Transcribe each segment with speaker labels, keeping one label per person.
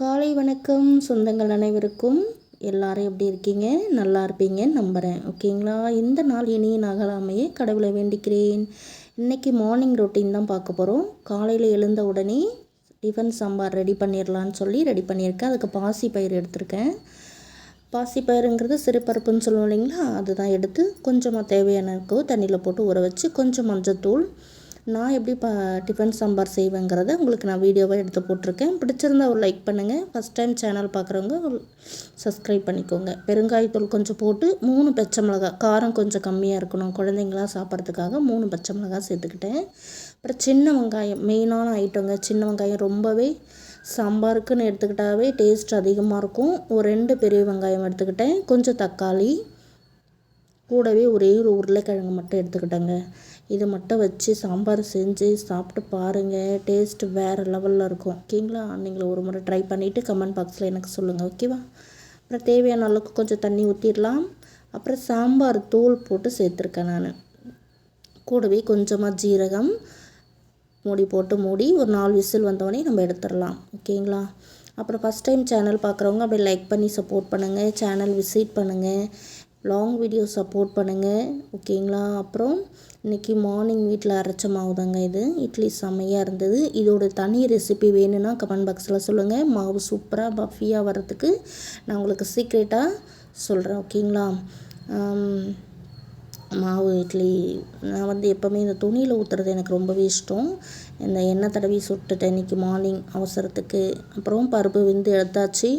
Speaker 1: காலை வணக்கம் சொந்தங்கள் அனைவருக்கும். எல்லாரும் எப்படி இருக்கீங்க? நல்லா இருப்பீங்கன்னு நம்புகிறேன். ஓகேங்களா? இந்த நாள் இனிய நகலாமையே கடவுளை வேண்டிக்கிறேன். இன்றைக்கி மார்னிங் ரொட்டீன் தான் பார்க்க போகிறோம். காலையில் எழுந்த உடனே டிஃபன் சாம்பார் ரெடி பண்ணிடலான்னு சொல்லி ரெடி பண்ணியிருக்கேன். அதுக்கு பாசிப்பயிறு எடுத்திருக்கேன். பாசிப்பயிறுங்கிறது சிறுபருப்புன்னு சொல்லுவோம் இல்லைங்களா? அதுதான் எடுத்து கொஞ்சமாக தேவையான தண்ணியில் போட்டு ஊற வச்சு கொஞ்சம் மஞ்சத்தூள். நான் எப்படி டிஃபன் சாம்பார் செய்வேங்கிறத உங்களுக்கு நான் வீடியோவாக எடுத்து போட்டிருக்கேன். பிடிச்சிருந்தா ஒரு லைக் பண்ணுங்கள். ஃபஸ்ட் டைம் சேனல் பார்க்குறவங்க சப்ஸ்கிரைப் பண்ணிக்கோங்க. பெருங்காயத்தூள் கொஞ்சம் போட்டு 3 பச்சை மிளகா, காரம் கொஞ்சம் கம்மியாக இருக்கணும் குழந்தைங்களாம் சாப்பிட்றதுக்காக 3 பச்சை மிளகா சேர்த்துக்கிட்டேன். அப்புறம் சின்ன வெங்காயம் மெயினான ஐட்டங்க. சின்ன வெங்காயம் ரொம்பவே சாம்பாருக்குன்னு எடுத்துக்கிட்டாவே டேஸ்ட் அதிகமாக இருக்கும். ஒரு 2 பெரிய வெங்காயம் எடுத்துக்கிட்டேன். கொஞ்சம் தக்காளி, கூடவே ஒரே ஒரு உருளைக்கிழங்கு மட்டும் எடுத்துக்கிட்டேங்க. இதை மட்டும் வச்சு சாம்பார் செஞ்சு சாப்பிட்டு பாருங்கள். டேஸ்ட்டு வேறு லெவலில் இருக்கும். ஓகேங்களா? நீங்களும் ஒரு முறை ட்ரை பண்ணிவிட்டு கமெண்ட் பாக்ஸில் எனக்கு சொல்லுங்கள். ஓகேவா? அப்புறம் தேவையான அளவுக்கு கொஞ்சம் தண்ணி ஊற்றிடலாம். அப்புறம் சாம்பார் தூள் போட்டு சேர்த்துருக்கேன் நான். கூடவே கொஞ்சமாக ஜீரகம் மூடி போட்டு மூடி ஒரு 4 விசில் வந்தோடனே நம்ம எடுத்துடலாம். ஓகேங்களா? அப்புறம் ஃபஸ்ட் டைம் சேனல் பார்க்குறவங்க அப்படியே லைக் பண்ணி சப்போர்ட் பண்ணுங்கள். சேனல் விசிட் பண்ணுங்கள். லாங் வீடியோ சப்போர்ட் பண்ணுங்கள். ஓகேங்களா? அப்புறம் இன்றைக்கி மார்னிங் வீட்டில் அரைச்ச மாவு தாங்க இது. இட்லி செம்மையாக இருந்தது. இதோட தனி ரெசிபி வேணும்னா கமெண்ட் பாக்ஸில் சொல்லுங்கள். மாவு சூப்பராக பஃபியாக வர்றதுக்கு நான் உங்களுக்கு சீக்ரெட்டாக சொல்கிறேன். ஓகேங்களா? மாவு இட்லி நான் எப்போவுமே இந்த துணியில் ஊற்றுறது எனக்கு ரொம்பவே இஷ்டம். இந்த எண்ணெய் தடவி சுட்டுட்டேன் இன்றைக்கி மார்னிங் அவசரத்துக்கு. அப்புறம் பருப்பு வெந்து எடுத்தாச்சு.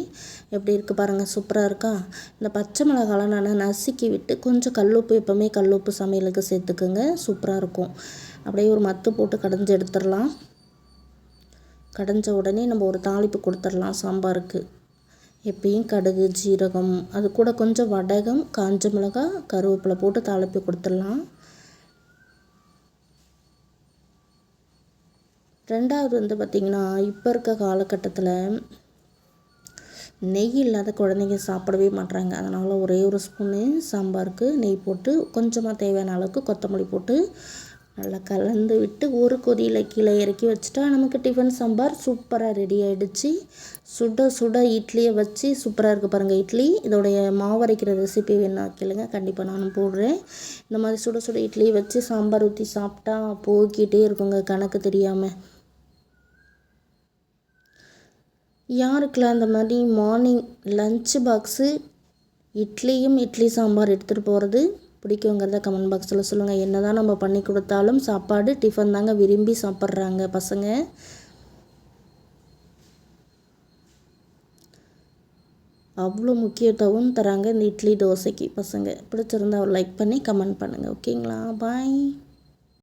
Speaker 1: எப்படி இருக்குது பாருங்கள், சூப்பராக இருக்கா? இந்த பச்சை மிளகாலாம் நான் நசுக்கி விட்டு கொஞ்சம் கல்லுப்பு, எப்போவுமே கல்லுப்பு சமையலுக்கு சேர்த்துக்குங்க, சூப்பராக இருக்கும். அப்படியே ஒரு மத்து போட்டு கடைஞ்சி எடுத்துடலாம். கடைஞ்ச உடனே நம்ம ஒரு தாளிப்பு கொடுத்துடலாம் சாம்பாருக்கு. எப்பயும் கடுகு, ஜீரகம், அது கூட கொஞ்சம் வடகம், காஞ்ச மிளகாய், கருவேப்பிலை போட்டு தாளிப்பு கொடுத்துடலாம். ரெண்டாவது பார்த்திங்கன்னா, இப்போ இருக்க காலகட்டத்தில் நெய் இல்லாத குழந்தைங்க சாப்பிடவே மாட்றாங்க. அதனால் ஒரே ஒரு ஸ்பூனு சாம்பாருக்கு நெய் போட்டு கொஞ்சமாக தேவையான அளவுக்கு கொத்தமல்லி போட்டு நல்லா கலந்து விட்டு ஒரு கொதியில் கீழே இறக்கி வச்சுட்டா நமக்கு டிஃபன் சாம்பார் சூப்பராக ரெடி ஆகிடுச்சு. சுட சுட இட்லியை வச்சு சூப்பராக இருக்குது பாருங்கள் இட்லி. இதோடைய மாவரைக்கிற ரெசிபி வேணா கேளுங்க, கண்டிப்பாக நானும் போடுறேன். இந்த மாதிரி சுட சுட இட்லியை வச்சு சாம்பார் ஊற்றி சாப்பிட்டா போய்கிட்டே இருக்குங்க கணக்கு தெரியாமல். யாருக்கெல்லாம் அந்த மாதிரி morning lunch box idli sambar எடுத்துகிட்டு போகிறது பிடிக்குங்கிறத கமெண்ட் பாக்ஸில் சொல்லுங்கள். என்ன தான் நம்ம பண்ணி கொடுத்தாலும் சாப்பாடு டிஃபன் தாங்க விரும்பி சாப்பிட்றாங்க பசங்க. அவ்வளோ முக்கியத்துவம் தராங்க இந்த இட்லி தோசைக்கு பசங்க. பிடிச்சிருந்தா ஒரு லைக் பண்ணி கமெண்ட் பண்ணுங்கள். ஓகேங்களா? பாய்.